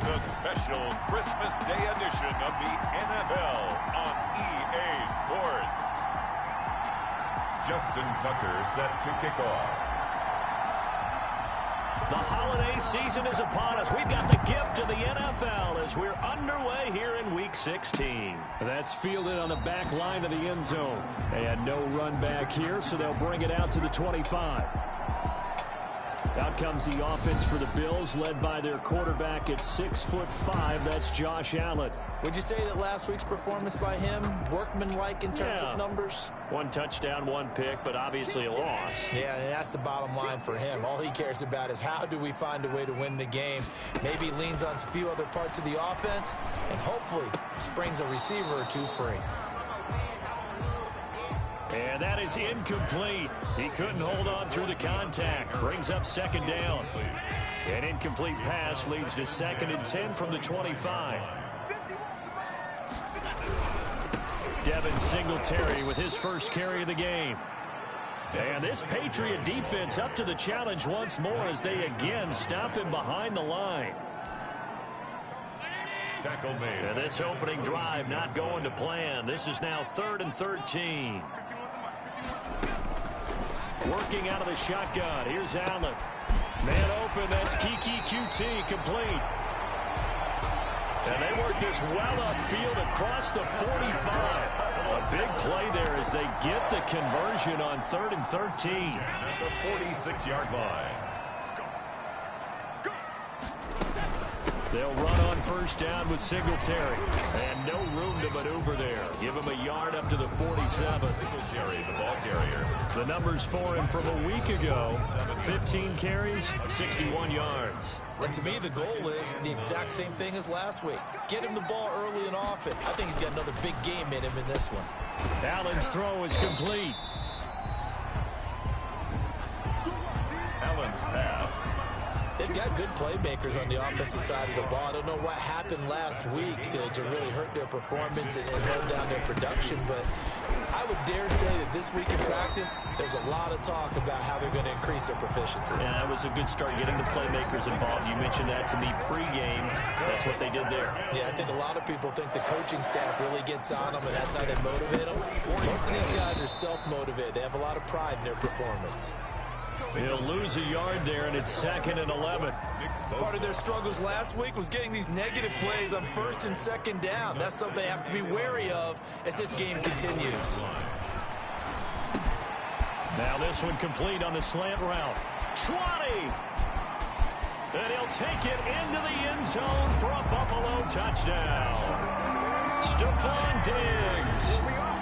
It's a special Christmas Day edition of the NFL on EA Sports. Justin Tucker set to kick off. The holiday season is upon us. We've got the gift of the NFL as we're underway here in Week 16. That's fielded on the back line of the end zone. They had no run back here, so they'll bring it out to the 25. Out comes the offense for the Bills, led by their quarterback at 6'5". That's Josh Allen. Would you say that last week's performance by him, workmanlike in terms of numbers? One touchdown, one pick, but obviously a loss. Yeah, and that's the bottom line for him. All he cares about is how do we find a way to win the game. Maybe leans on a few other parts of the offense, and hopefully springs a receiver or two free. And that is incomplete. He couldn't hold on through the contact. Brings up second down. An incomplete pass leads to 2nd and 10 from the 25. Devin Singletary with his first carry of the game. And this Patriot defense up to the challenge once more as they again stop him behind the line. Tackle made. And this opening drive not going to plan. This is now 3rd and 13. Working out of the shotgun. Here's Allen. Man open. That's Kiki QT complete. And they work this well upfield across the 45. A big play there as they get the conversion on 3rd and 13. At the 46-yard line. They'll run on first down with Singletary. And no room to maneuver there. Give him a yard up to the 47. Singletary, the ball carrier. The numbers for him from a week ago. 15 carries, 61 yards. And to me, the goal is the exact same thing as last week. Get him the ball early and often. I think he's got another big game in him in this one. Allen's throw is complete. Allen's pass. They've got good playmakers on the offensive side of the ball. I don't know what happened last week to really hurt their performance and hold down their production, but I would dare say that this week in practice, there's a lot of talk about how they're going to increase their proficiency. Yeah, that was a good start getting the playmakers involved. You mentioned that to me pregame. That's what they did there. Yeah, I think a lot of people think the coaching staff really gets on them, and that's how they motivate them. Most of these guys are self-motivated. They have a lot of pride in their performance. He'll lose a yard there, and it's 2nd and 11. Part of their struggles last week was getting these negative plays on 1st and 2nd down. That's something they have to be wary of as this game continues. Now this one complete on the slant route. 20! And he'll take it into the end zone for a Buffalo touchdown. Stephon Diggs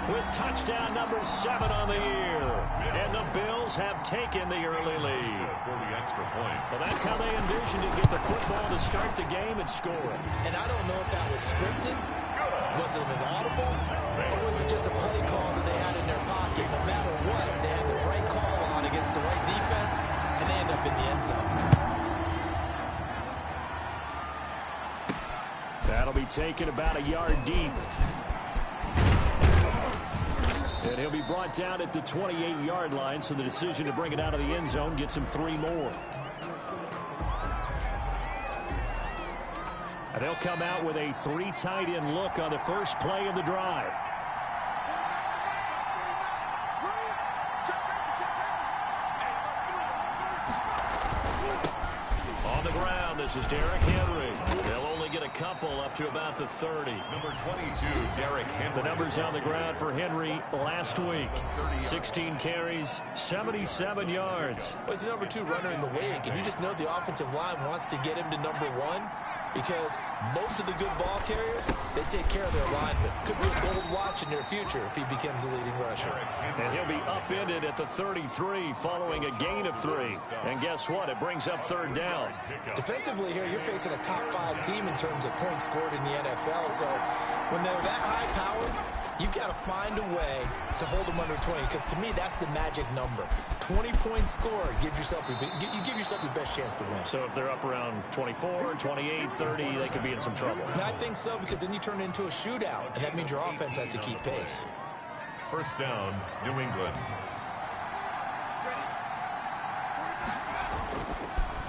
with touchdown number 7 on the year. And the Bills have taken the early lead. For the extra point. Well, that's how they envisioned to get the football to start the game and score. And I don't know if that was scripted. Was it an audible? Or was it just a play call that they had in their pocket? No matter what, they had the right call on against the right defense, and they end up in the end zone. That'll be taken about a yard deep. And he'll be brought down at the 28-yard line, so the decision to bring it out of the end zone gets him 3 more. And they'll come out with a 3 tight end look on the first play of the drive. On the ground, this is Derrick Henry. They'll only get a couple up to about the 30. Number 22, Derrick Henry. The numbers on the ground for Henry last week. 16 carries, 77 yards. Well, he's the number 2 runner in the league, and you just know the offensive line wants to get him to number 1 because most of the good ball carriers, they take care of their linemen. Could be a gold watch in their future if he becomes the leading rusher. And he'll be upended at the 33 following a gain of 3. And guess what? It brings up 3rd down. Defensively here, you're facing a top 5 team in terms of points scored in the NFL. So when they're that high powered, you've got to find a way to hold them under 20, because to me, that's the magic number. 20-point score gives yourself you give yourself your best chance to win. So if they're up around 24, 28, 30, they could be in some trouble. But I think so, because then you turn it into a shootout, and that means your offense has to keep pace. First down, New England.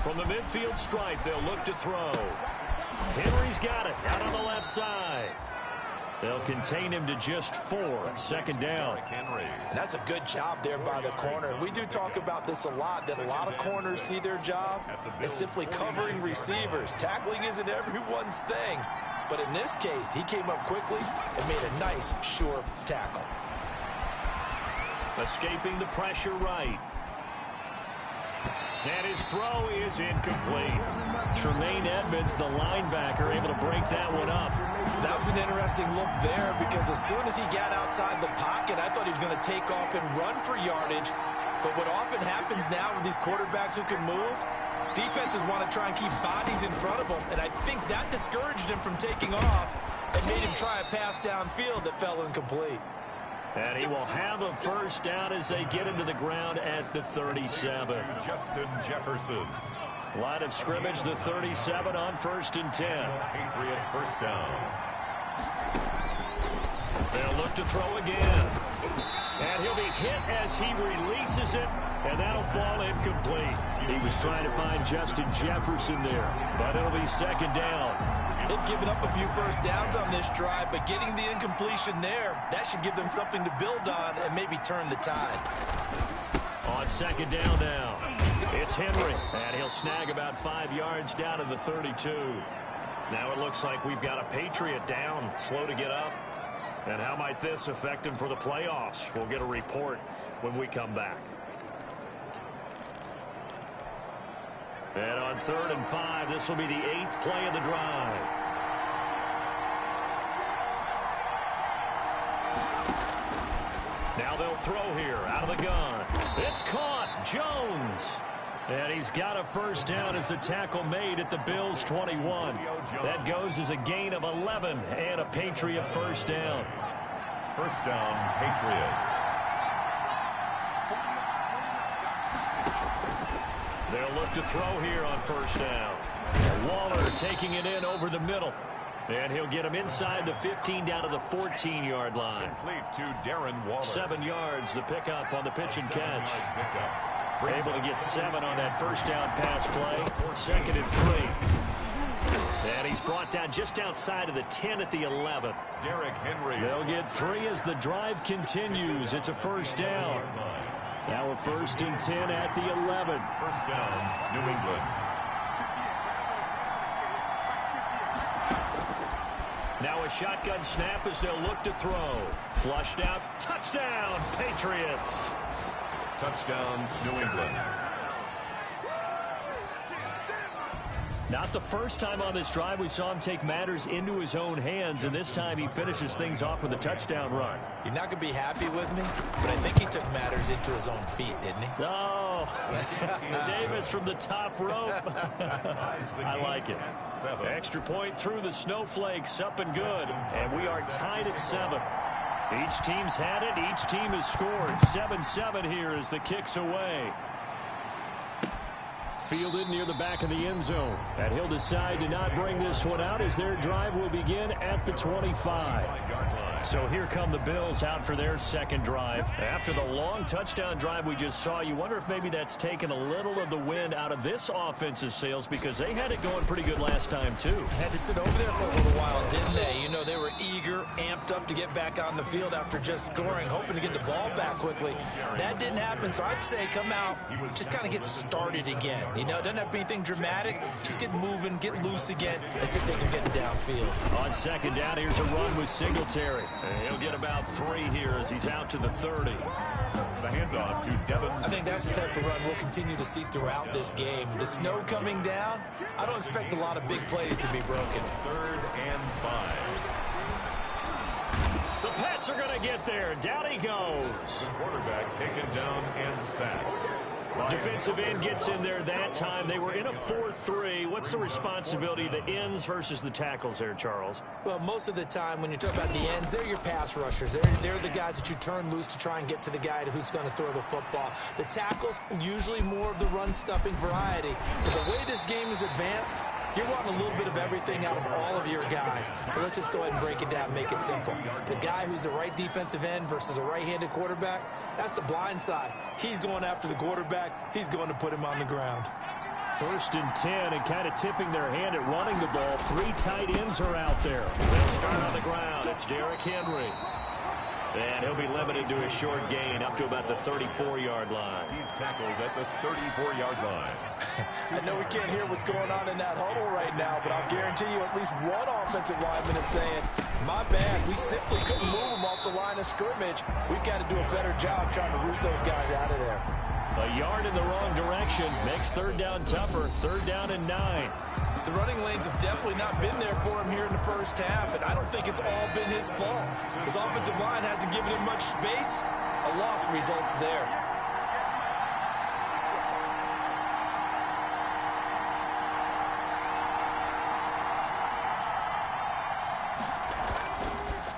From the midfield stripe, they'll look to throw. Henry's got it out on the left side. They'll contain him to just 4. Second down. Henry. And that's a good job there by the corner. We do talk about this a lot, that a lot of corners see their job as simply covering receivers. Tackling isn't everyone's thing. But in this case, he came up quickly and made a nice, sure tackle. Escaping the pressure right. And his throw is incomplete. Tremaine Edmonds, the linebacker, able to break that one up. That was an interesting look there because as soon as he got outside the pocket, I thought he was going to take off and run for yardage. But what often happens now with these quarterbacks who can move, defenses want to try and keep bodies in front of them, and I think that discouraged him from taking off and made him try a pass downfield that fell incomplete. And he will have a first down as they get into the ground at the 37. Justin Jefferson. Line of scrimmage, the 37 on 1st and 10. Patriot first down. They'll look to throw again. And he'll be hit as he releases it, and that'll fall incomplete. He was trying to find Justin Jefferson there, but it'll be second down. They've given up a few first downs on this drive, but getting the incompletion there, that should give them something to build on and maybe turn the tide. On second down now, it's Henry, and he'll snag about 5 yards down to the 32. Now it looks like we've got a Patriot down, slow to get up. And how might this affect him for the playoffs? We'll get a report when we come back. And on 3rd and 5, this will be the 8th play of the drive. Now they'll throw here out of the gun. It's caught. Jones. And he's got a first down as a tackle made at the Bills' 21. That goes as a gain of 11 and a Patriot first down. First down, Patriots. They'll look to throw here on first down. And Waller taking it in over the middle. And he'll get him inside the 15 down to the 14-yard line. Complete to Darren Waller. 7 yards, the pickup on the pitch and catch. Able to get 7 on that first down pass play. 2nd and 3. And he's brought down just outside of the 10 at the 11. Derrick Henry. They'll get 3 as the drive continues. It's a first down. Now a 1st and 10 at the 11. First down, New England. Now a shotgun snap as they'll look to throw. Flushed out. Touchdown, Patriots. Touchdown, New England. Not the first time on this drive we saw him take matters into his own hands, and this time he finishes things off with a touchdown run. You're not going to be happy with me, but I think he took matters into his own feet, didn't he? Oh, Davis from the top rope. I like it. Extra point through the snowflakes, up and good. And we are tied at 7. Each team's had it. Each team has scored. 7-7 here as the kick's away. Fielded near the back of the end zone. And he'll decide to not bring this one out as their drive will begin at the 25. So here come the Bills out for their second drive. After the long touchdown drive we just saw, you wonder if maybe that's taken a little of the wind out of this offense's sails because they had it going pretty good last time too. Had to sit over there for a little while, didn't they? You know, they were eager, amped up to get back on the field after just scoring, hoping to get the ball back quickly. That didn't happen, so I'd say come out, just kind of get started again. You know, it doesn't have to be anything dramatic. Just get moving, get loose again, and see if they can get it downfield. On second down, here's a run with Singletary. And he'll get about 3 here as he's out to the 30. The handoff to Devin. I think that's the type of run we'll continue to see throughout this game. The snow coming down, I don't expect a lot of big plays to be broken. 3rd and 5. The Pats are going to get there. Down he goes. The quarterback taken down and sacked. Defensive end gets in there that time. They were in a 4-3. What's the responsibility of the ends versus the tackles there, Charles? Well, most of the time when you talk about the ends, they're your pass rushers. They're the guys that you turn loose to try and get to the guy who's going to throw the football. The tackles, usually more of the run-stuffing variety. But the way this game is advanced, you're wanting a little bit of everything out of all of your guys. But let's just go ahead and break it down and make it simple. The guy who's the right defensive end versus a right-handed quarterback, that's the blind side. He's going after the quarterback. He's going to put him on the ground. 1st and 10, and kind of tipping their hand at running the ball. 3 tight ends are out there. They'll start on the ground. It's Derrick Henry. And he'll be limited to a short gain up to about the 34-yard line. He's tackled at the 34-yard line. I know we can't hear what's going on in that huddle right now, but I'll guarantee you at least one offensive lineman is saying, my bad, we simply couldn't move them off the line of scrimmage. We've got to do a better job trying to root those guys out of there. A yard in the wrong direction makes 3rd down tougher. 3rd down and 9. The running lanes have definitely not been there for him here in the first half, and I don't think it's all been his fault. His offensive line hasn't given him much space. A loss results there.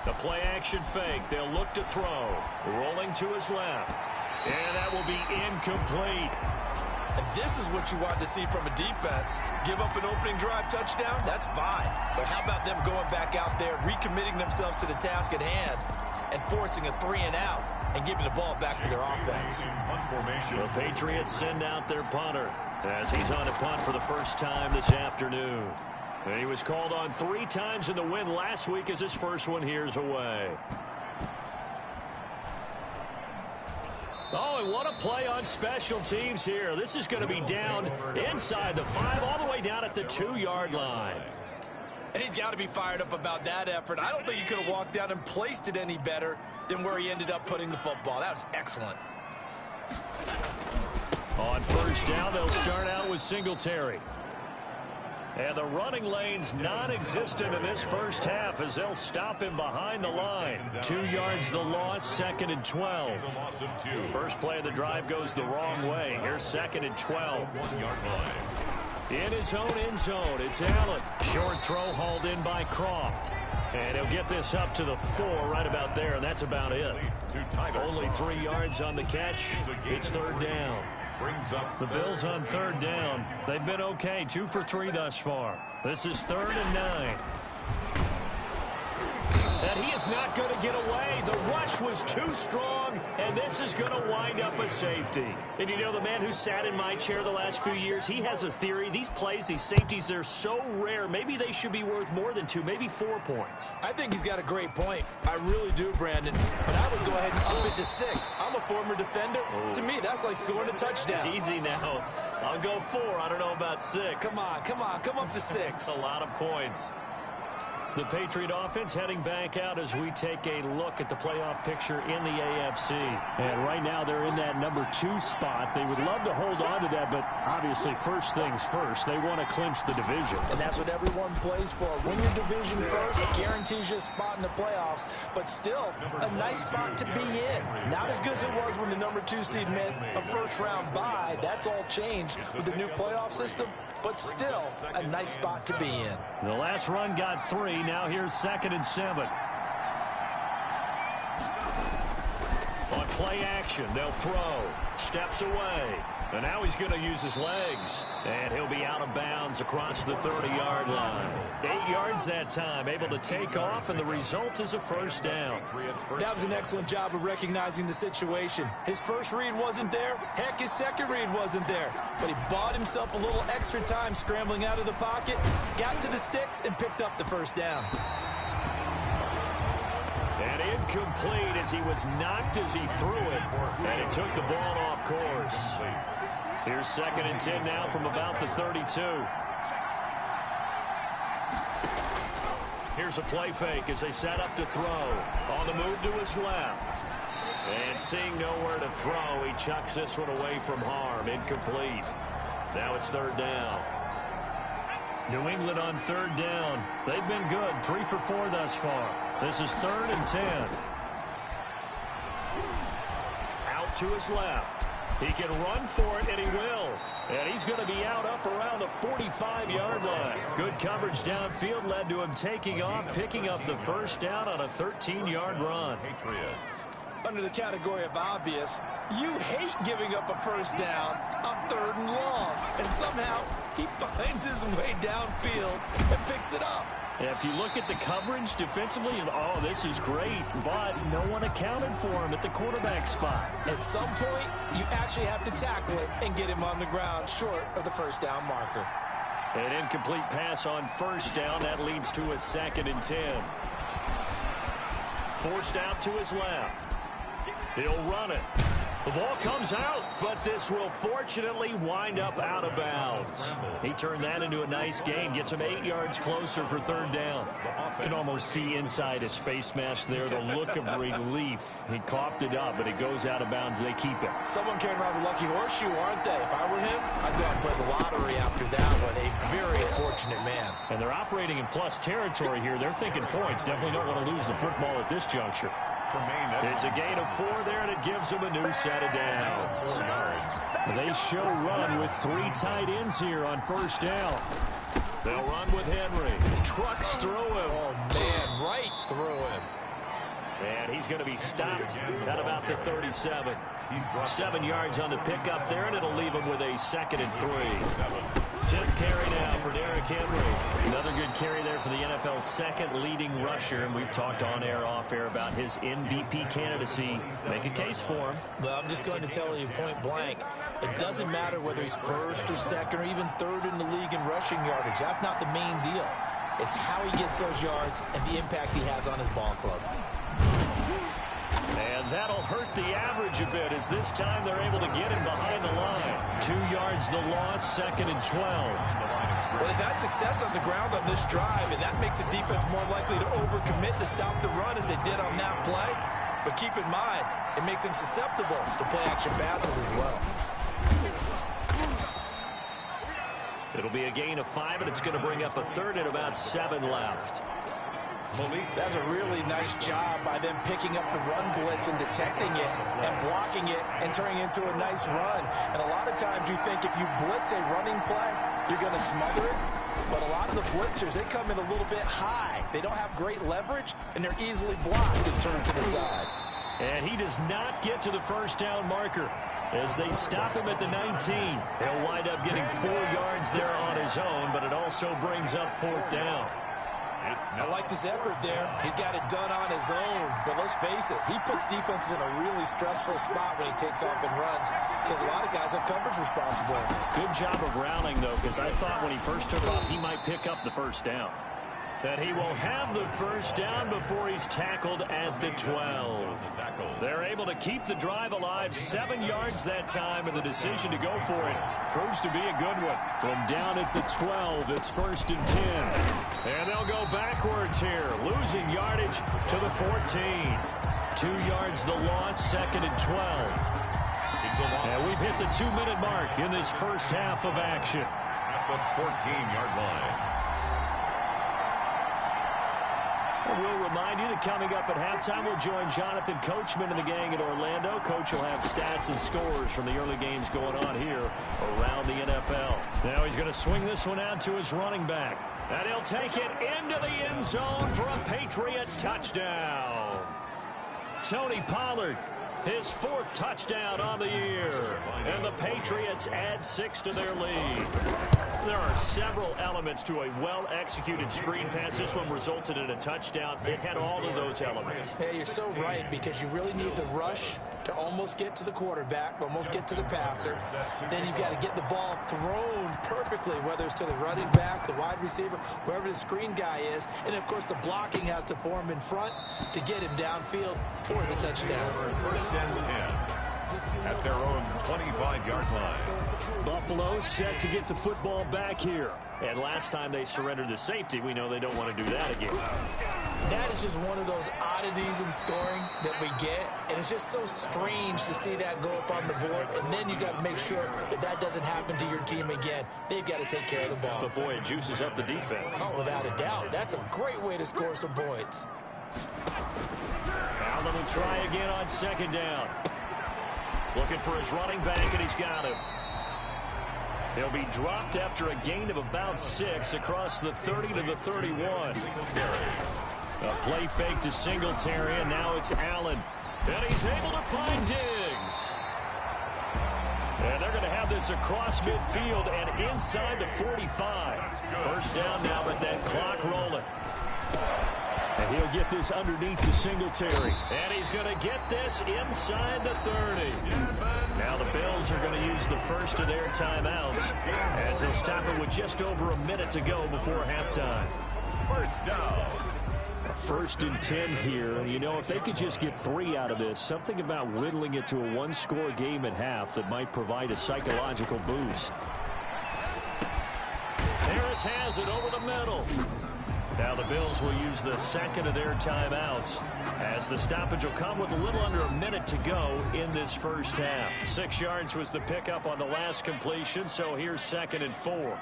The play action fake. They'll look to throw. Rolling to his left. And that will be incomplete. And this is what you want to see from a defense. Give up an opening drive touchdown, that's fine. But how about them going back out there, recommitting themselves to the task at hand, and forcing a 3-and-out, and giving the ball back to their offense. The Patriots send out their punter as he's on a punt for the first time this afternoon. And he was called on 3 times in the win last week as his first one here's away. Oh, and what a play on special teams here. This is going to be down inside the 5, all the way down at the 2-yard line. And he's got to be fired up about that effort. I don't think he could have walked down and placed it any better than where he ended up putting the football. That was excellent. On 1st down, they'll start out with Singletary. And the running lane's non-existent in this first half as they'll stop him behind the line. 2 yards the loss, 2nd and 12. First play of the drive goes the wrong way. Here's 2nd and 12. 1-yard line. In his own end zone, it's Allen. Short throw hauled in by Croft. And he'll get this up to the 4 right about there, and that's about it. Only 3 yards on the catch. It's 3rd down. Brings up the Bills on 3rd down. They've been okay, 2 for 3 thus far. This is 3rd and 9. And he is not going to get away. The rush was too strong, and this is going to wind up a safety. And you know, the man who sat in my chair the last few years, he has a theory. These plays, these safeties, they're so rare. Maybe they should be worth more than 2, maybe 4 points. I think he's got a great point. I really do, Brandon. But I would go ahead and up it to 6. I'm a former defender. To me, that's like scoring a touchdown. Easy now. I'll go 4. I don't know about 6. Come on. Come up to 6. A lot of points. The Patriot offense heading back out as we take a look at the playoff picture in the AFC. And right now they're in that number 2 spot. They would love to hold on to that, but obviously first things first. They want to clinch the division. And that's what everyone plays for. Win your division first, it guarantees you a spot in the playoffs. But still, a nice spot to be in. Not as good as it was when the number 2 seed meant a first-round bye. That's all changed with the new playoff system. But still, a nice spot to be in. The last run got 3. Now here's 2nd and 7. On play action, they'll throw. Steps away. And now he's going to use his legs. And he'll be out of bounds across the 30-yard line. 8 yards that time, able to take off, and the result is a first down. That was an excellent job of recognizing the situation. His first read wasn't there. Heck, his second read wasn't there. But he bought himself a little extra time scrambling out of the pocket, got to the sticks, and picked up the first down. And incomplete as he was knocked as he threw it. And it took the ball off course. Here's 2nd and 10 now from about the 32. Here's a play fake as they set up to throw. On the move to his left. And seeing nowhere to throw, he chucks this one away from harm. Incomplete. Now it's 3rd down. New England on 3rd down. They've been good. 3 for 4 thus far. This is 3rd and 10. Out to his left. He can run for it, and he will. And he's going to be out up around the 45-yard line. Good coverage downfield led to him taking off, picking up the first down on a 13-yard run. Patriots. Under the category of obvious, you hate giving up a first down on 3rd and long. And somehow, he finds his way downfield and fix it up. If you look at the coverage defensively, oh, this is great, but no one accounted for him at the quarterback spot. At some point, you actually have to tackle it and get him on the ground short of the first down marker. An incomplete pass on first down. That leads to a 2nd and 10. Forced out to his left. He'll run it. The ball comes out, but this will fortunately wind up out of bounds. He turned that into a nice gain, gets him 8 yards closer for 3rd down. You can almost see inside his face mask there the look of relief. He coughed it up, but it goes out of bounds. They keep it. Someone carrying around a lucky horseshoe, aren't they? If I were him, I'd go out and play the lottery after that one. A very fortunate man. And they're operating in plus territory here. They're thinking points. Definitely don't want to lose the football at this juncture. It's a gain of 4 there, and it gives them a new set of downs. They show run with 3 tight ends here on first down. They'll run with Henry. Trucks through him. Oh, man, right through him. And he's going to be stopped at about the 37. 7 yards on the pickup there, and it'll leave him with a 2nd and 3. 10th carry now for Derrick Henry. Another good carry there for the NFL's 2nd leading rusher, and we've talked on air, off air about his MVP candidacy. Make a case for him. Well, I'm just going to tell you point blank, it doesn't matter whether he's 1st or 2nd or even 3rd in the league in rushing yardage. That's not the main deal. It's how he gets those yards and the impact he has on his ball club. And that'll hurt the average a bit, as this time they're able to get him behind the line. 2 yards the loss, 2nd and 12. Well, they've had success on the ground on this drive, and that makes the defense more likely to overcommit to stop the run as they did on that play. But keep in mind, it makes them susceptible to play-action passes as well. It'll be a gain of 5, and it's going to bring up a 3rd and about 7 left. That's a really nice job by them picking up the run blitz and detecting it and blocking it and turning it into a nice run. And a lot of times you think if you blitz a running play, you're going to smother it. But a lot of the blitzers, they come in a little bit high. They don't have great leverage, and they're easily blocked and turned to the side. And he does not get to the first down marker as they stop him at the 19. He'll wind up getting 4 yards there on his own, but it also brings up 4th down. I like this effort there. He got it done on his own. But let's face it, he puts defenses in a really stressful spot when he takes off and runs because a lot of guys have coverage responsibilities. Good job of rounding, though, because I thought when he first took off, he might pick up the first down. That he will have the first down before he's tackled at the 12. They're able to keep the drive alive, 7 yards that time, and the decision to go for it proves to be a good one. From down at the 12, it's 1st and 10. And they'll go backwards here, losing yardage to the 14. 2 yards the loss, 2nd and 12. And we've hit the 2-minute mark in this first half of action. At the 14-yard line. We'll remind you that coming up at halftime, we'll join Jonathan Coachman and the gang in Orlando. Coach will have stats and scores from the early games going on here around the NFL. Now he's going to swing this one out to his running back. And he'll take it into the end zone for a Patriot touchdown. Tony Pollard, his 4th touchdown on the year. And the Patriots add 6 to their lead. There are several elements to a well-executed screen pass. This one resulted in a touchdown. It had all of those elements. Hey, you're so right, because you really need the rush to almost get to the quarterback, almost get to the passer. Then you've got to get the ball thrown perfectly, whether it's to the running back, the wide receiver, wherever the screen guy is. And, of course, the blocking has to form in front to get him downfield for the touchdown. 1st and 10 at their own 25-yard line. Buffalo set to get the football back here. And last time they surrendered the safety, we know they don't want to do that again. That is just one of those oddities in scoring that we get. And it's just so strange to see that go up on the board. And then you got to make sure that that doesn't happen to your team again. They've got to take care of the ball. But, boy, it juices up the defense. Oh, without a doubt. That's a great way to score some points. Allen will try again on 2nd down. Looking for his running back, and he's got him. He'll be dropped after a gain of about 6 across the 30 to the 31. A play fake to Singletary, and now it's Allen. And he's able to find Diggs. And they're going to have this across midfield and inside the 45. First down now, but that clock get this underneath to Singletary. And he's going to get this inside the 30. Now the Bills are going to use the first of their timeouts as they'll stop it with just over a minute to go before halftime. First down. First and 10 here. And, you know, if they could just get 3 out of this, something about whittling it to a one-score game at half that might provide a psychological boost. Harris has it over the middle. Now the Bills will use the second of their timeouts as the stoppage will come with a little under a minute to go in this first half. 6 yards was the pickup on the last completion, so here's 2nd and 4.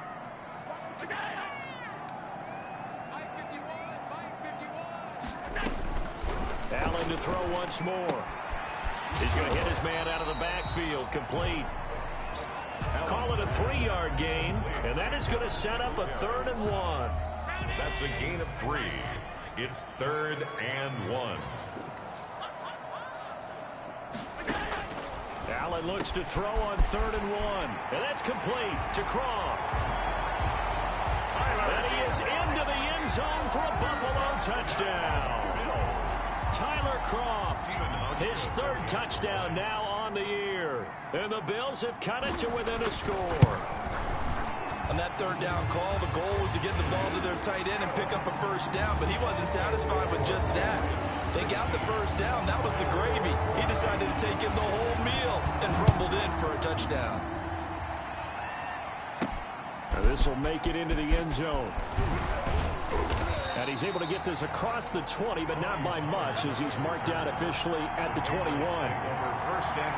Allen to throw once more. He's going to hit his man out of the backfield. Complete. Call it a 3-yard gain, and that is going to set up a 3rd and 1. That's a gain of 3. It's 3rd and 1. Allen looks to throw on 3rd and 1, and that's complete to Croft. And he is into the end zone for a Buffalo touchdown. Tyler Croft, his 3rd touchdown now on the year. And the Bills have cut it to within a score. On that 3rd down call, the goal was to get the ball to their tight end and pick up a first down, but he wasn't satisfied with just that. They got the first down. That was the gravy. He decided to take him the whole meal and rumbled in for a touchdown. This will make it into the end zone. And he's able to get this across the 20, but not by much, as he's marked out officially at the 21.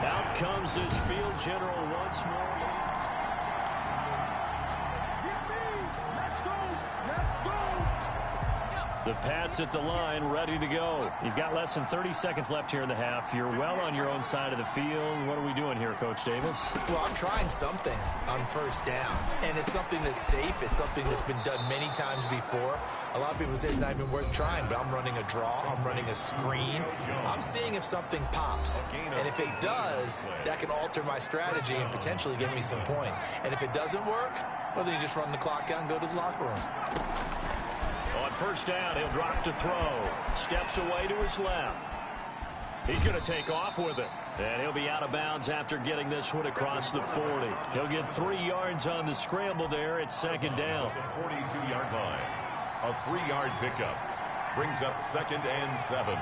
Out comes this field general once more. The Pats at the line, ready to go. You've got less than 30 seconds left here in the half. You're well on your own side of the field. What are we doing here, Coach Davis? Well, I'm trying something on first down, and it's something that's safe. It's something that's been done many times before. A lot of people say it's not even worth trying, but I'm running a draw. I'm running a screen. I'm seeing if something pops, and if it does, that can alter my strategy and potentially get me some points. And if it doesn't work, well, then you just run the clock out and go to the locker room. On first down, he'll drop to throw. Steps away to his left. He's going to take off with it. And he'll be out of bounds after getting this one across the 40. He'll get 3 yards on the scramble there at 2nd down. 42-yard line. A 3-yard pickup. Brings up 2nd and 7.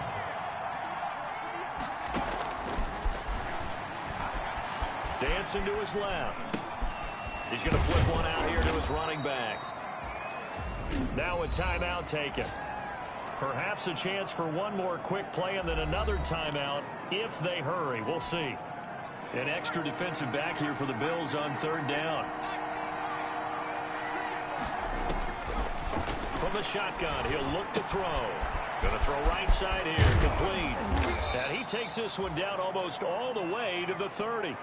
Dancing to his left. He's going to flip one out here to his running back. Now a timeout taken. Perhaps a chance for one more quick play and then another timeout if they hurry. We'll see. An extra defensive back here for the Bills on 3rd down. From the shotgun, he'll look to throw. Going to throw right side here, complete. And he takes this one down almost all the way to the 30.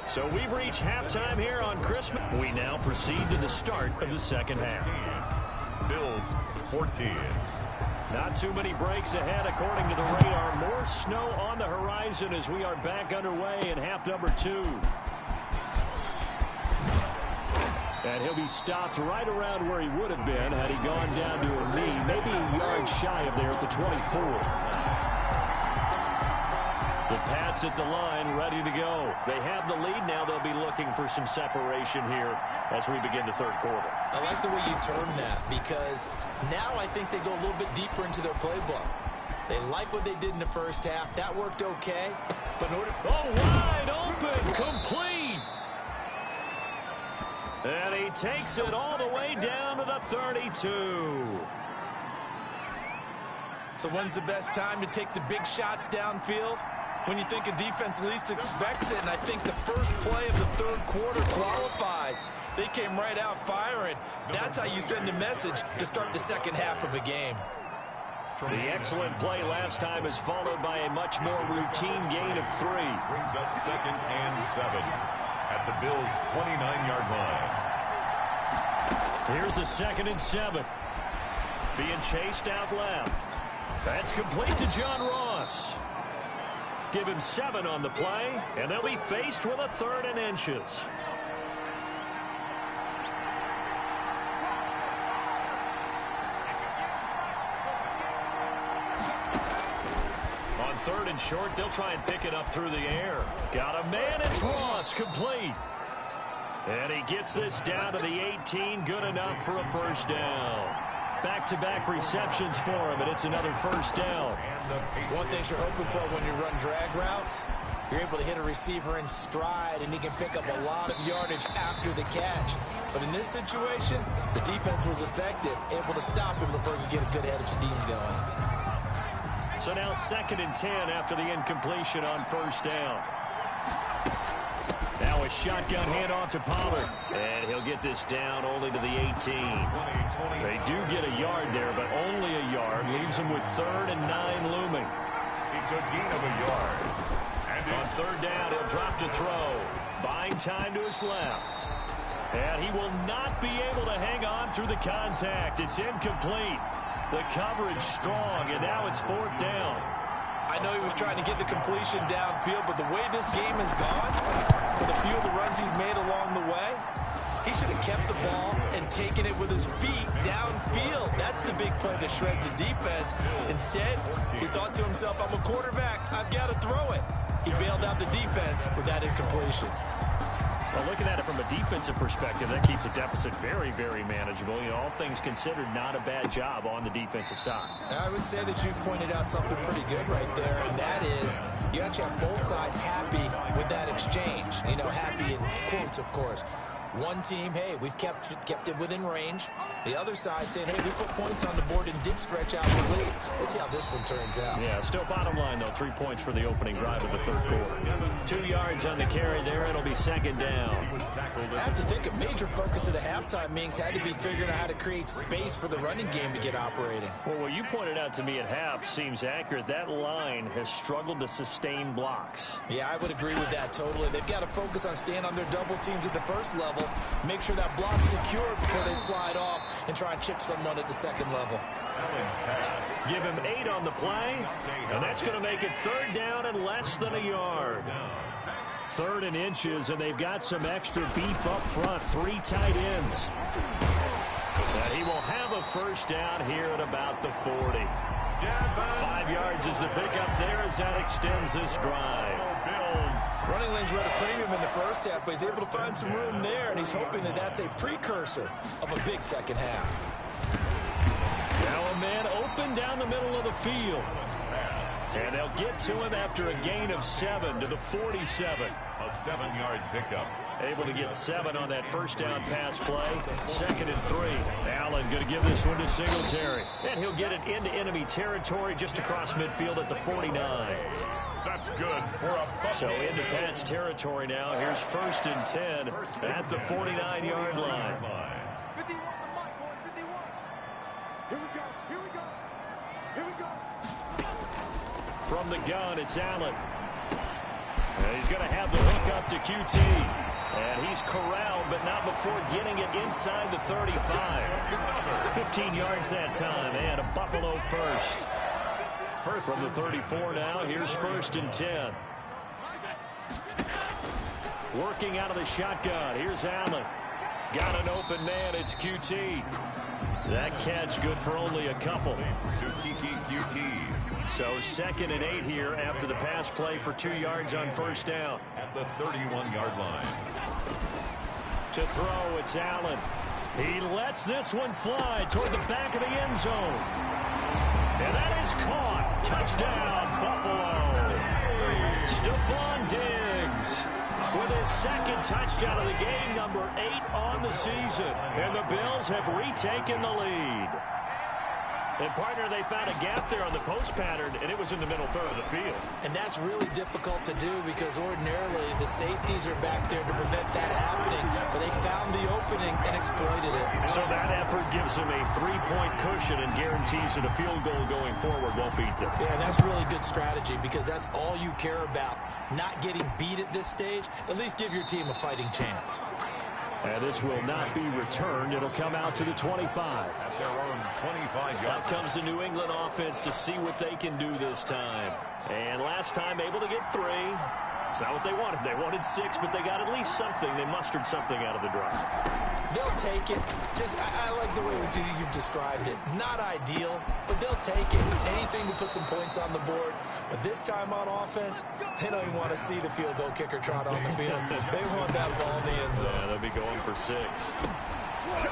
So we've reached halftime here on Christmas. We now proceed to the start of the second half. Bills 14. Not too many breaks ahead according to the radar. More snow on the horizon as we are back underway in half number 2. And he'll be stopped right around where he would have been had he gone down to a knee, maybe a yard shy of there at the 24. The Pats at the line, ready to go. They have the lead. Now they'll be looking for some separation here as we begin the 3rd quarter. I like the way you term that, because now I think they go a little bit deeper into their playbook. They like what they did in the first half. That worked okay. But in order... Oh, wide open, complete. And he takes it all the way down to the 32. So when's the best time to take the big shots downfield? When you think a defense least expects it, and I think the first play of the 3rd quarter qualifies. They came right out firing. That's how you send a message to start the second half of a game. The excellent play last time is followed by a much more routine gain of 3. Brings up 2nd and 7 at the Bills' 29-yard line. Here's a 2nd and 7. Being chased out left. That's complete to John Ross. Give him 7 on the play, and they'll be faced with a 3rd and inches. 3rd and short. They'll try and pick it up through the air. Got a man. It's Ross, complete. And he gets this down to the 18. Good enough for a first down. Back-to-back receptions for him, and it's another first down. One thing you're hoping for when you run drag routes, you're able to hit a receiver in stride, and he can pick up a lot of yardage after the catch. But in this situation, the defense was effective, able to stop him before he could get a good head of steam going. So now 2nd and 10 after the incompletion on first down. Now a shotgun handoff to Pollard. And he'll get this down only to the 18. They do get a yard there, but only a yard. Leaves them with 3rd and 9 looming. It's a gain of a yard. On 3rd down, he'll drop to throw. Buying time to his left. And he will not be able to hang on through the contact. It's incomplete. The coverage strong, and now it's 4th down. I know he was trying to get the completion downfield, but the way this game has gone, with a few of the runs he's made along the way, he should have kept the ball and taken it with his feet downfield. That's the big play that shreds the defense. Instead, he thought to himself, I'm a quarterback, I've got to throw it. He bailed out the defense with that incompletion. Well, looking at it from a defensive perspective, that keeps the deficit very, very manageable. You know, all things considered, not a bad job on the defensive side. I would say that you've pointed out something pretty good right there, and that is you actually have both sides happy with that exchange. You know, happy in quotes, of course. One team, hey, we've kept it within range. The other side saying, hey, we put points on the board and did stretch out the lead. Let's see how this one turns out. Yeah, still bottom line, though, 3 points for the opening drive of the 3rd quarter. 2 yards on the carry there. It'll be 2nd down. I have to think a major focus of the halftime meetings had to be figuring out how to create space for the running game to get operating. Well, what you pointed out to me at half seems accurate. That line has struggled to sustain blocks. Yeah, I would agree with that totally. They've got to focus on staying on their double teams at the first level, make sure that block's secured before they slide off and try and chip someone at the 2nd level. Give him 8 on the play, and that's going to make it 3rd down and less than a yard. 3rd and inches, and they've got some extra beef up front, 3 tight ends. And he will have a first down here at about the 40. 5 yards is the pickup there as that extends this drive. Running lanes were at a premium in the first half, but he's able to find some room there, and he's hoping that that's a precursor of a big second half. Now a man open down the middle of the field. And they'll get to him after a gain of 7 to the 47. A 7-yard pickup. Able to get 7 on that first down pass play. 2nd and 3. Allen going to give this one to Singletary. And he'll get it into enemy territory just across midfield at the 49. That's good for a bucket. So into Pat's territory now. Here's 1st and 10 at the 49-yard line. 51 Here we go. From the gun, it's Allen. And he's going to have the hook up to QT. And he's corralled, but not before getting it inside the 35. 15 yards that time, and a Buffalo first. From the 34 now, here's 1st and 10. Working out of the shotgun, here's Allen. Got an open man, it's QT. That catch good for only a couple. To QT. So 2nd and 8 here after the pass play for 2 yards on first down. At the 31-yard line. To throw, it's Allen. He lets this one fly toward the back of the end zone. And that is caught. Touchdown, Buffalo. Stephon Diggs with his 2nd touchdown of the game, number 8 on the season. And the Bills have retaken the lead. And, partner, they found a gap there on the post pattern, and it was in the middle 3rd of the field. And that's really difficult to do because ordinarily the safeties are back there to prevent that happening. But they found the opening and exploited it. So that effort gives them a 3-point cushion and guarantees that a field goal going forward won't beat them. Yeah, and that's really good strategy because that's all you care about. Not getting beat at this stage. At least give your team a fighting chance. And this will not be returned. It'll come out to the 25. At their own 25-yard. Out comes the New England offense to see what they can do this time. And last time able to get 3. It's not what they wanted. They wanted 6, but they got at least something. They mustered something out of the drive. They'll take it. I like the way you've described it. Not ideal, but they'll take it. Anything to put some points on the board. But this time on offense, they don't even want to see the field goal kicker trot on the field. They want that ball in the end zone. Yeah, they'll be going for 6.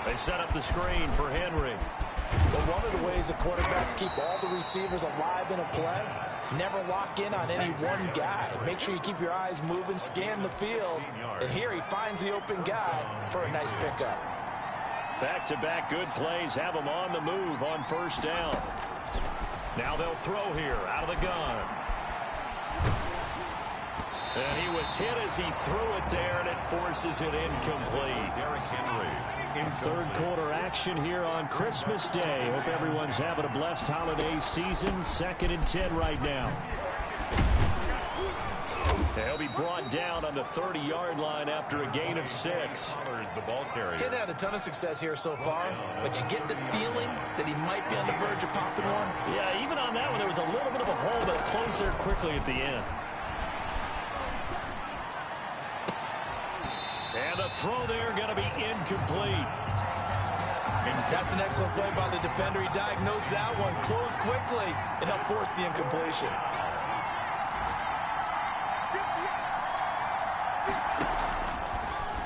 They set up the screen for Henry. But one of the ways the quarterbacks keep all the receivers alive in a play, never lock in on any one guy. Make sure you keep your eyes moving, scan the field. And here he finds the open guy for a nice pickup. Back-to-back good plays have them on the move on first down. Now they'll throw here out of the gun. And he was hit as he threw it there, and it forces it incomplete. Derrick Henry. Third quarter action here on Christmas Day. Hope everyone's having a blessed holiday season. 2nd and 10 right now. He'll be brought down on the 30-yard line after a gain of 6. The ball carrier. He's had a ton of success here so far, but you get the feeling that he might be on the verge of popping one. Yeah, even on that one, there was a little bit of a hole, but it closed there quickly at the end. And the throw there going to be incomplete. That's an excellent play by the defender. He diagnosed that one, closed quickly, and helped force the incompletion.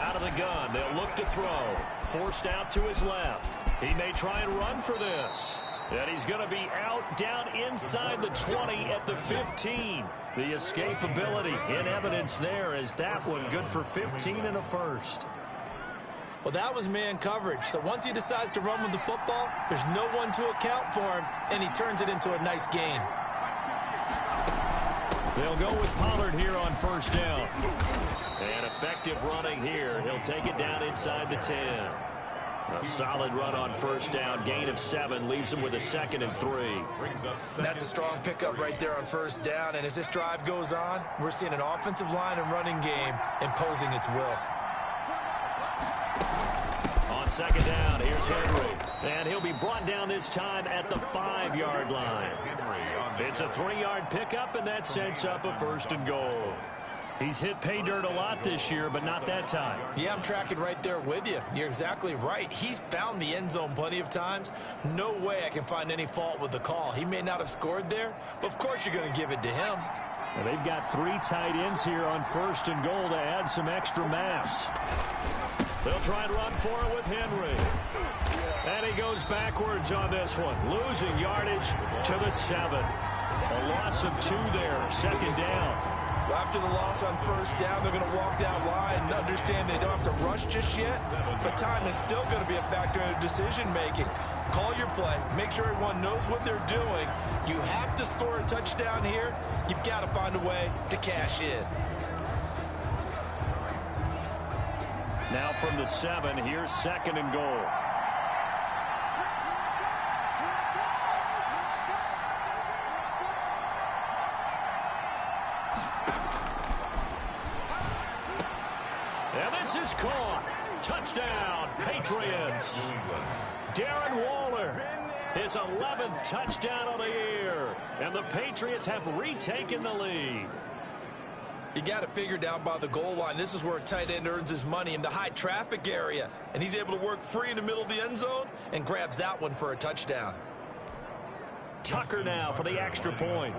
Out of the gun, they'll look to throw. Forced out to his left. He may try and run for this. And he's going to be out down inside the 20 at the 15. The escapability in evidence there is that one good for 15 and a first. Well, that was man coverage. So once he decides to run with the football, there's no one to account for him, and he turns it into a nice gain. They'll go with Pollard here on first down. And effective running here. He'll take it down inside the 10. A solid run on first down. Gain of 7 leaves him with a 2nd and 3. That's a strong pickup right there on first down. And as this drive goes on, we're seeing an offensive line and running game imposing its will. On second down, here's Henry. And he'll be brought down this time at the 5-yard line. It's a 3-yard pickup, and that sets up a 1st and goal. He's hit pay dirt a lot this year, but not that time. Yeah, I'm tracking right there with you. You're exactly right. He's found the end zone plenty of times. No way I can find any fault with the call. He may not have scored there, but of course you're going to give it to him. Well, they've got 3 tight ends here on 1st and goal to add some extra mass. They'll try and run for it with Henry. And he goes backwards on this one, losing yardage to the 7. A loss of 2 there, 2nd down. Well, after the loss on first down, they're going to walk that line and understand they don't have to rush just yet, but time is still going to be a factor in decision-making. Call your play. Make sure everyone knows what they're doing. You have to score a touchdown here. You've got to find a way to cash in. Now from the 7, here's 2nd and goal. And this is caught. Touchdown, Patriots. Darren Waller, his 11th touchdown of the year. And the Patriots have retaken the lead. You got it figured down by the goal line. This is where a tight end earns his money, in the high traffic area. And he's able to work free in the middle of the end zone and grabs that one for a touchdown. Tucker now for the extra point.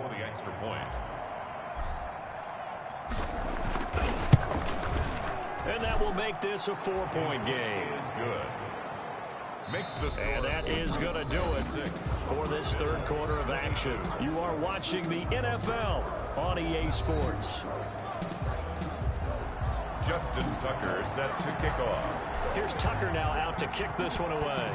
And that will make this a 4-point game. And that is going to do it for this third quarter of action. You are watching the NFL on EA Sports. Justin Tucker set to kick off. Here's Tucker now out to kick this one away.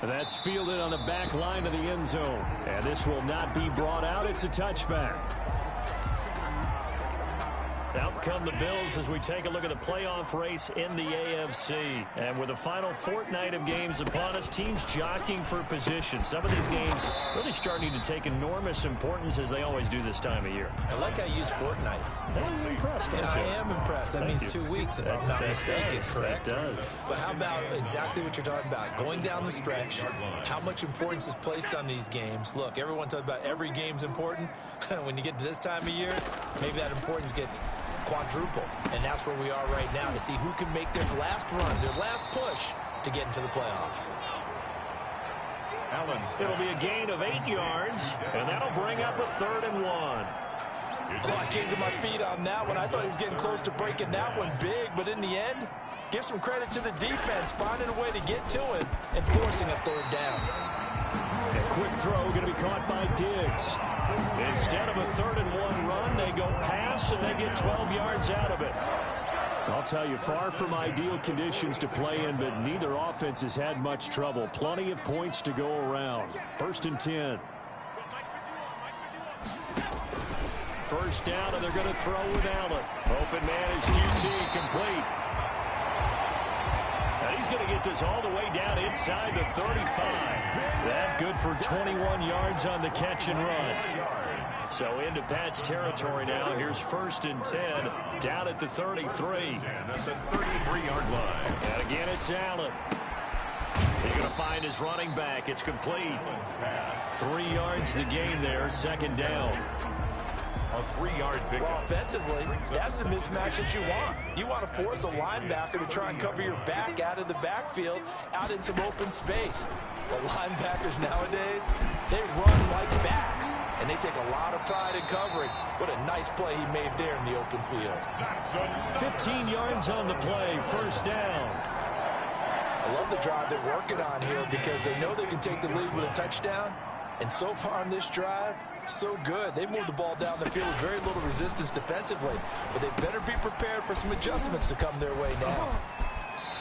That's fielded on the back line of the end zone. And this will not be brought out. It's a touchback. Out come the Bills as we take a look at the playoff race in the AFC. And with the final fortnight of games upon us, teams jockeying for position. Some of these games really starting to take enormous importance as they always do this time of year. I like how you use fortnight. I'm impressed, Yeah, I am impressed. That means 2 weeks, if I'm not mistaken, correct? That does. But how about exactly what you're talking about? Going down the stretch, how much importance is placed on these games? Look, everyone talks about every game's important. When you get to this time of year, maybe that importance gets quadruple. And that's where we are right now to see who can make their last run, their last push to get into the playoffs. It'll be a gain of 8 yards, and that'll bring up a 3rd and 1. Oh, I came to my feet on that one. I thought he was getting close to breaking that one big, but in the end, give some credit to the defense, finding a way to get to him and forcing a 3rd down. A quick throw going to be caught by Diggs. Instead of a 3rd and 1 run, they go pass, and they get 12 yards out of it. I'll tell you, far from ideal conditions to play in, but neither offense has had much trouble. Plenty of points to go around. 1st and 10. First down, and they're going to throw with Allen. Open man is QT, complete. And he's going to get this all the way down inside the 35. That good for 21 yards on the catch and run. So into Pat's territory now. Here's 1st and 10 down at the 33. At the 33-yard line. And again, it's Allen. He's going to find his running back. It's complete. 3 yards the gain there. 2nd down. A 3-yard pickup. Well, offensively, that's the mismatch that you want. You want to force a linebacker to try and cover your back out of the backfield, out in some open space. The linebackers nowadays, they run like backs, and they take a lot of pride in covering. What a nice play he made there in the open field. 15 yards on the play. 1st down. I love the drive they're working on here because they know they can take the lead with a touchdown. And so far on this drive, so good. They moved the ball down the field with very little resistance defensively. But they better be prepared for some adjustments to come their way now.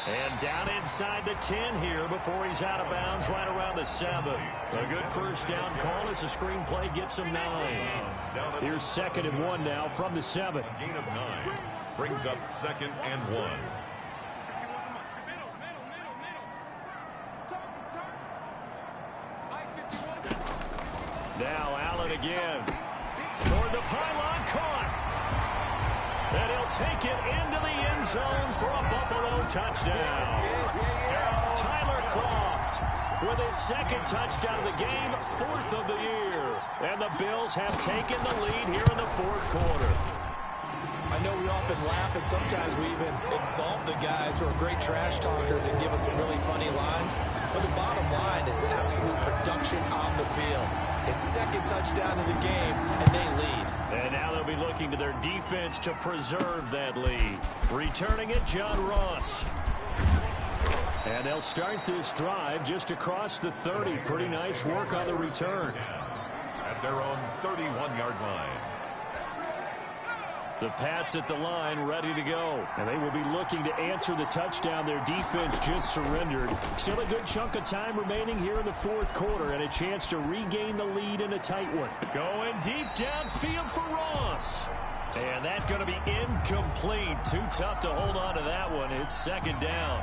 And down inside the 10 here before he's out of bounds right around the 7. A good 1st down call as the screenplay gets him 9. Here's 2nd and 1 now from the 7. A gain of 9 brings up 2nd and 1. Now Allen again. Toward the pylon, caught. And he'll take it into the end zone for a Buffalo touchdown. Tyler Kroft with his 2nd touchdown of the game, 4th of the year. And the Bills have taken the lead here in the 4th quarter. I know we often laugh, and sometimes we even exalt the guys who are great trash talkers and give us some really funny lines. But the bottom line is absolute production on the field. His 2nd touchdown of the game, and they lead. And now they'll be looking to their defense to preserve that lead. Returning it, John Ross. And they'll start this drive just across the 30. Pretty nice work on the return. At their own 31-yard line. The Pats at the line ready to go. And they will be looking to answer the touchdown their defense just surrendered. Still a good chunk of time remaining here in the 4th quarter and a chance to regain the lead in a tight one. Going deep downfield for Ross. And that's going to be incomplete. Too tough to hold on to that one. It's 2nd down.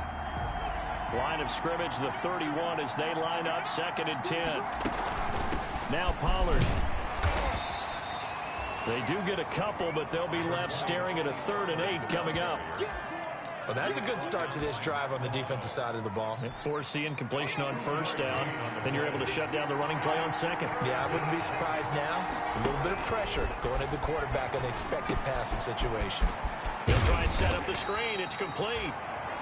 Line of scrimmage, the 31 as they line up 2nd and 10. Now Pollard. They do get a couple, but they'll be left staring at a 3rd and 8 coming up. Well, that's a good start to this drive on the defensive side of the ball. Force incompletion on 1st down. Then you're able to shut down the running play on 2nd. Yeah, I wouldn't be surprised now. A little bit of pressure going at the quarterback in an expected passing situation. He'll try and set up the screen. It's complete.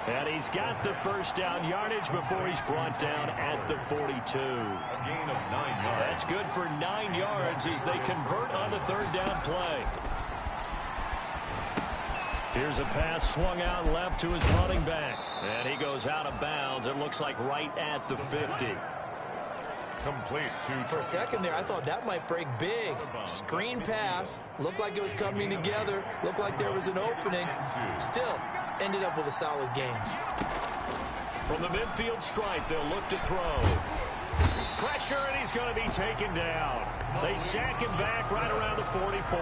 And he's got the 1st down yardage before he's brought down at the 42. A gain of 9 yards. That's good for 9 yards as they convert on the 3rd down play. Here's a pass swung out left to his running back. And he goes out of bounds. It looks like right at the 50. Complete For a second there, I thought that might break big. Screen pass. Looked like it was coming together. Looked like there was an opening. Still, ended up with a solid game. From the midfield stripe, they'll look to throw. Pressure, and he's going to be taken down. They sack him back right around the 44.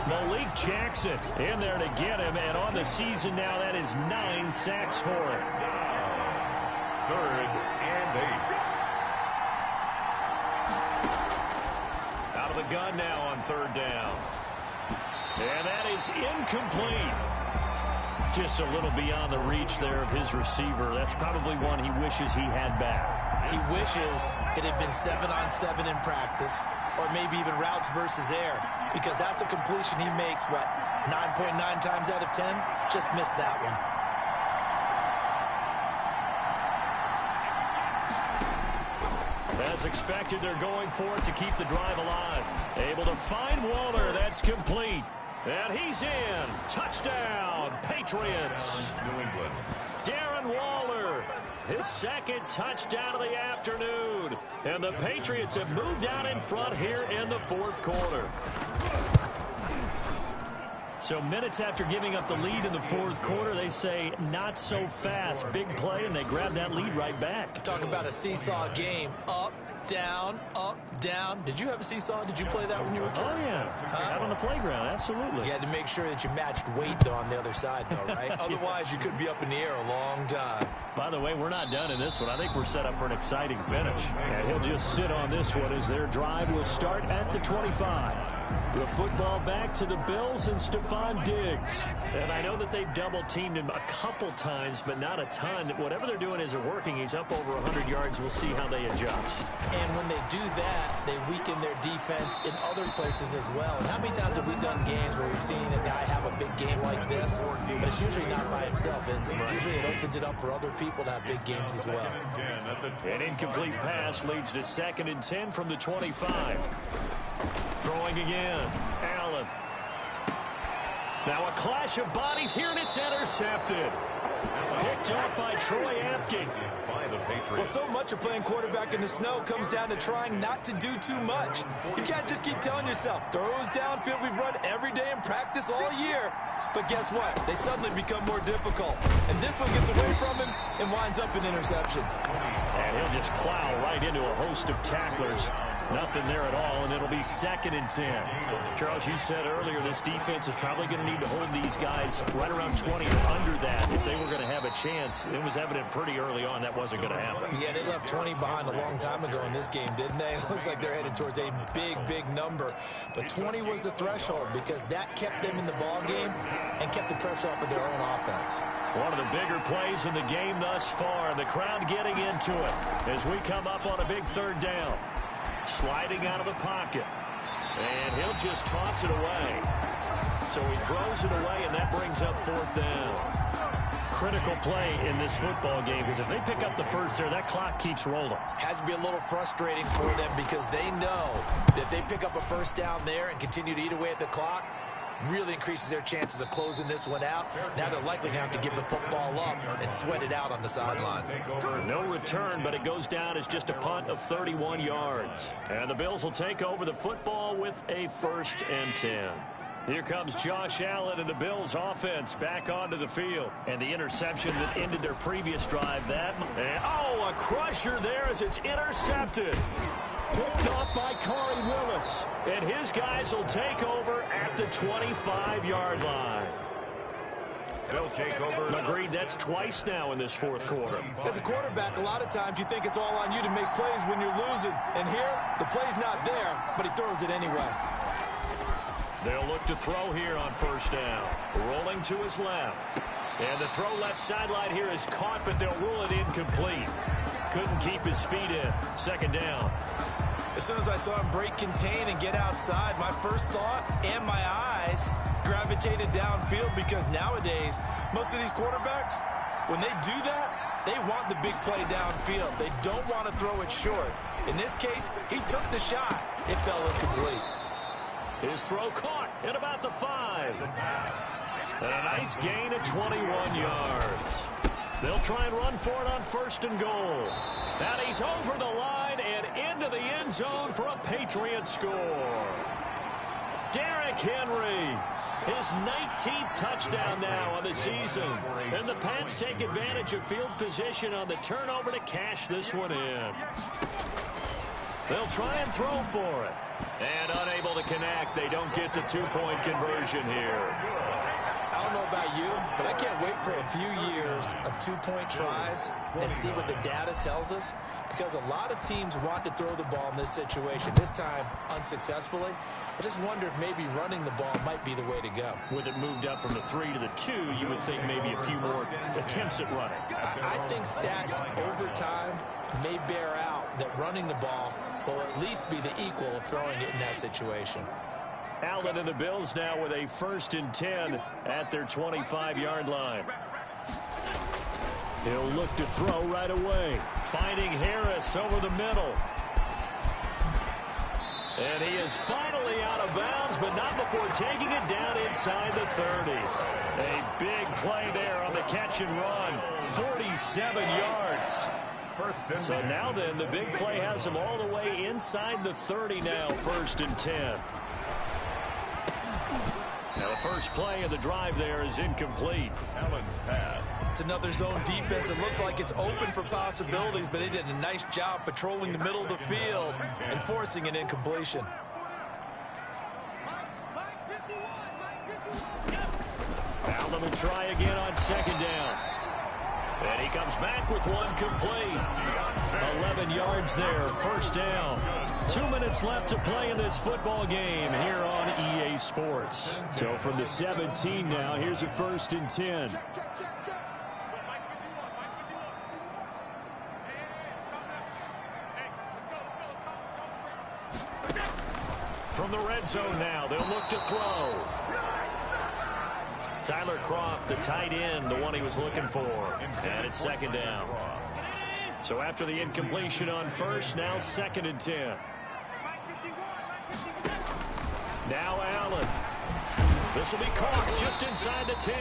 Malik Jackson in there to get him, and on the season now, that is 9 sacks for him. 3rd and 8. Out of the gun now on 3rd down. And that is incomplete. Just a little beyond the reach there of his receiver. That's probably one he wishes he had back. He wishes it had been 7-on-7 in practice, or maybe even routes versus air, because that's a completion he makes, what, 9.9 times out of 10? Just missed that one. As expected, they're going for it to keep the drive alive. Able to find Waller. That's complete. And he's in. Touchdown, Patriots. New England. Darren Waller, his 2nd touchdown of the afternoon. And the Patriots have moved out in front here in the 4th quarter. So minutes after giving up the lead in the 4th quarter, they say not so fast. Big play, and they grab that lead right back. Talk about a seesaw game. Up, down, up, down. Did you have a seesaw? Did you play that when you were a kid? Oh, yeah. Out on the playground, absolutely. You had to make sure that you matched weight, though, on the other side, though, right? Otherwise, you could be up in the air a long time. By the way, we're not done in this one. I think we're set up for an exciting finish. And he'll just sit on this one as their drive will start at the 25. The football back to the Bills and Stephon Diggs. And I know that they've double-teamed him a couple times, but not a ton. Whatever they're doing isn't working. He's up over 100 yards. We'll see how they adjust. And when they do that, they weaken their defense in other places as well. And how many times have we done games where we've seen a guy have a big game like this? But it's usually not by himself, is it? Right. Usually it opens it up for other people to have big games as well. An incomplete pass leads to 2nd and 10 from the 25. Throwing again. Allen. Now a clash of bodies here, and it's intercepted. Picked off by Troy Apke. Well, so much of playing quarterback in the snow comes down to trying not to do too much. You've got to just keep telling yourself, throws downfield we've run every day in practice all year. But guess what? They suddenly become more difficult. And this one gets away from him and winds up an interception. And he'll just plow right into a host of tacklers. Nothing there at all, and it'll be 2nd and 10. Charles, you said earlier this defense is probably going to need to hold these guys right around 20 or under that if they were going to have a chance. It was evident pretty early on that wasn't going to happen. Yeah, they left 20 behind a long time ago in this game, didn't they? It looks like they're headed towards a big, big number. But 20 was the threshold because that kept them in the ball game and kept the pressure off of their own offense. One of the bigger plays in the game thus far, and the crowd getting into it as we come up on a big 3rd down. Sliding out of the pocket. And he'll just toss it away. So he throws it away, and that brings up 4th down. Critical play in this football game, because if they pick up the first there, that clock keeps rolling. Has to be a little frustrating for them because they know that if they pick up a 1st down there and continue to eat away at the clock, really increases their chances of closing this one out. Now they're likely going to have to give the football up and sweat it out on the sideline. No return, but it goes down as just a punt of 31 yards. And the Bills will take over the football with a 1st and 10. Here comes Josh Allen and the Bills offense back onto the field. And the interception that ended their previous drive. A crusher there as it's intercepted. Picked off by Corey Willis. And his guys will take over at the 25-yard line. They'll take over. Agreed, that's twice now in this 4th quarter. As a quarterback, a lot of times you think it's all on you to make plays when you're losing. And here, the play's not there, but he throws it anyway. They'll look to throw here on 1st down. Rolling to his left. And the throw left sideline here is caught, but they'll rule it incomplete. Couldn't keep his feet in. 2nd down. As soon as I saw him break contain and get outside, my first thought and my eyes gravitated downfield because nowadays, most of these quarterbacks, when they do that, they want the big play downfield. They don't want to throw it short. In this case, he took the shot. It fell incomplete. His throw caught at about the 5. And a nice gain of 21 yards. They'll try and run for it on 1st and goal. And he's over the line and into the end zone for a Patriot score. Derrick Henry, his 19th touchdown now on the season. And the Pats take advantage of field position on the turnover to cash this one in. They'll try and throw for it. And unable to connect. They don't get the two-point conversion here. I don't know about you, but I can't wait for a few years of two-point tries and see what the data tells us, because a lot of teams want to throw the ball in this situation, this time unsuccessfully. I just wonder if maybe running the ball might be the way to go. With it moved up from the 3 to the 2, you would think maybe a few more attempts at running. I think stats over time may bear out that running the ball will at least be the equal of throwing it in that situation. Allen and the Bills now with a 1st and 10 at their 25-yard line. He'll look to throw right away. Finding Harris over the middle. And he is finally out of bounds, but not before taking it down inside the 30. A big play there on the catch and run. 47 yards. So now then, the big play has him all the way inside the 30 now, 1st and 10. Now the first play of the drive there is incomplete. Allen's pass. It's another zone defense. It looks like it's open for possibilities, but they did a nice job patrolling the middle of the field and forcing an incompletion. Allen will try again on 2nd down. And he comes back with one complete. 11 yards there, 1st down. 2 minutes left to play in this football game here on EA Sports. So from the 17 now, here's a 1st and 10. From the red zone now, they'll look to throw. Tyler Kroft, the tight end, the one he was looking for. And it's 2nd down. So after the incompletion on 1st, now 2nd and 10. Now Allen. This will be caught just inside the 10.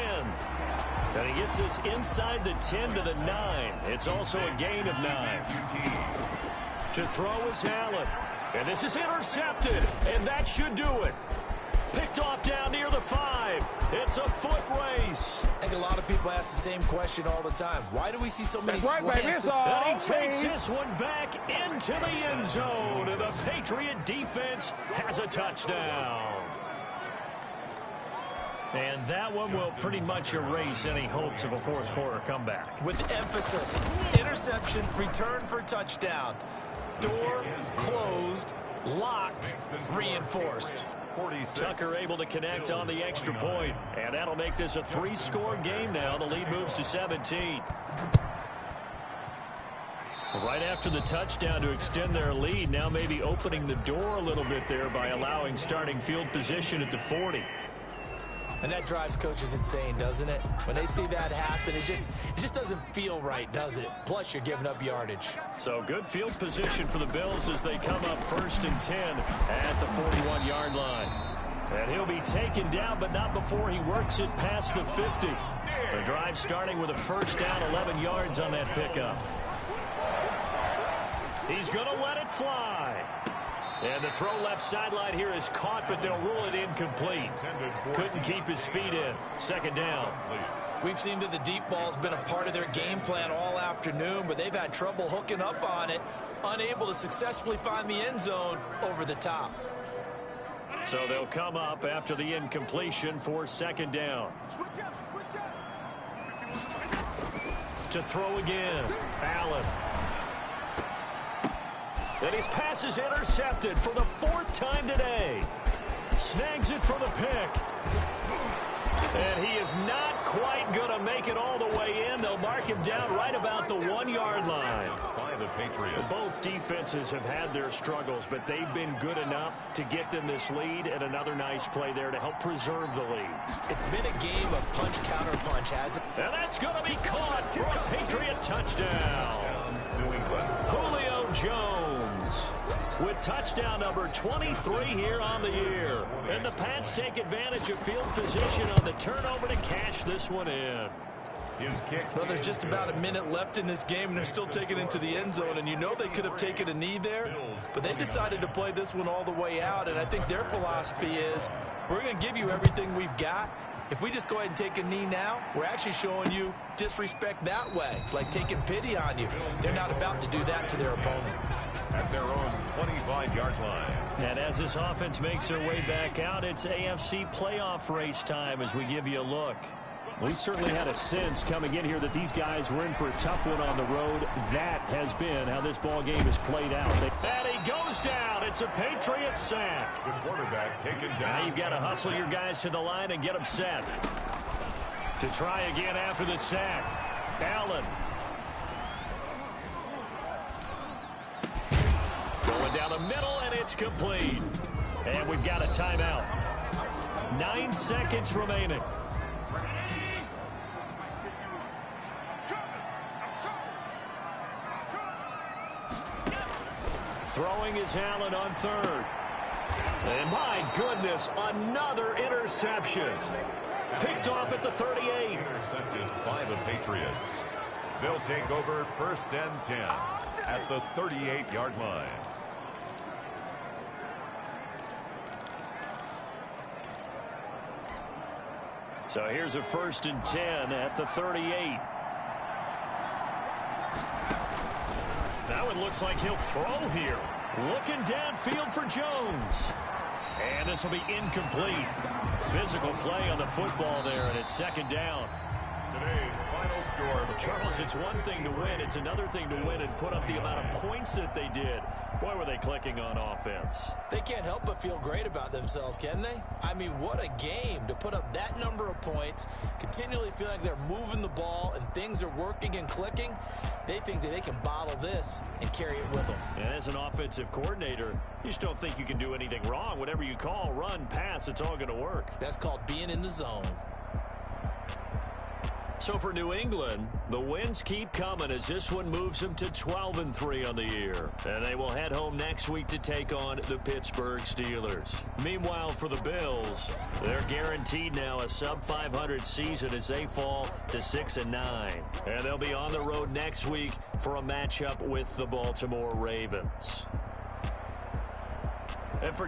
And he gets this inside the 10 to the 9. It's also a gain of 9. To throw is Allen. And this is intercepted. And that should do it. Picked off down near the 5. It's a foot race. I think a lot of people ask the same question all the time. Why do we see so many slants? And he takes this one back into the end zone. And the Patriot defense has a touchdown. And that one will pretty much erase any hopes of a 4th quarter comeback. With emphasis, interception, return for touchdown. Door closed, locked, reinforced. Tucker able to connect on the extra point, and that'll make this a 3-score game now. The lead moves to 17. Right after the touchdown to extend their lead, now maybe opening the door a little bit there by allowing starting field position at the 40. And that drives coaches insane, doesn't it? When they see that happen, it just doesn't feel right, does it? Plus, you're giving up yardage. So good field position for the Bills as they come up 1st and 10 at the 41-yard line. And he'll be taken down, but not before he works it past the 50. The drive starting with a 1st down, 11 yards on that pickup. He's going to let it fly. And the throw left sideline here is caught, but they'll rule it incomplete. Couldn't keep his feet in. 2nd down. We've seen that the deep ball's been a part of their game plan all afternoon, but they've had trouble hooking up on it, unable to successfully find the end zone over the top. So they'll come up after the incompletion for 2nd down. To throw again. Allen. And his pass is intercepted for the 4th time today. Snags it for the pick. And he is not quite going to make it all the way in. They'll mark him down right about the 1-yard line. By the Patriots. Both defenses have had their struggles, but they've been good enough to get them this lead, and another nice play there to help preserve the lead. It's been a game of punch-counter-punch, hasn't it? And that's going to be caught for a Patriot touchdown. New England. Julio Jones with touchdown number 23 here on the year. And the Pats take advantage of field position on the turnover to cash this one in. His kick. Well, there's just about a minute left in this game, and they're still taking it into the end zone. And you know they could have taken a knee there, but they decided to play this one all the way out. And I think their philosophy is, we're going to give you everything we've got. If we just go ahead and take a knee now, we're actually showing you disrespect that way, like taking pity on you. They're not about to do that to their opponent. at their own 25-yard line. And as this offense makes their way back out, it's AFC playoff race time as we give you a look. We certainly had a sense coming in here that these guys were in for a tough one on the road. That has been how this ball game has played out. And he goes down. It's a Patriot sack. The quarterback taken down. Now you've got to hustle your guys to the line and get them set. To try again after the sack. Allen. Going down the middle, and it's complete. And we've got a timeout. 9 seconds remaining. Throwing is Allen on third. And my goodness, another interception. Picked off at the 38. Intercepted by the Patriots. They'll take over 1st and 10 at the 38-yard line. So here's a 1st and 10 at the 38. Now it looks like he'll throw here. Looking downfield for Jones. And this will be incomplete. Physical play on the football there, and it's 2nd down. Today's final score. Charles, it's one thing to win. It's another thing to win and put up the amount of points that they did. Boy, were they clicking on offense. They can't help but feel great about themselves, can they? I mean, what a game to put up that number of points, continually feel like they're moving the ball and things are working and clicking. They think that they can bottle this and carry it with them. And as an offensive coordinator, you just don't think you can do anything wrong. Whatever you call, run, pass, it's all going to work. That's called being in the zone. So for New England, the wins keep coming as this one moves them to 12-3 on the year. And they will head home next week to take on the Pittsburgh Steelers. Meanwhile, for the Bills, they're guaranteed now a sub-500 season as they fall to 6-9. And they'll be on the road next week for a matchup with the Baltimore Ravens. And for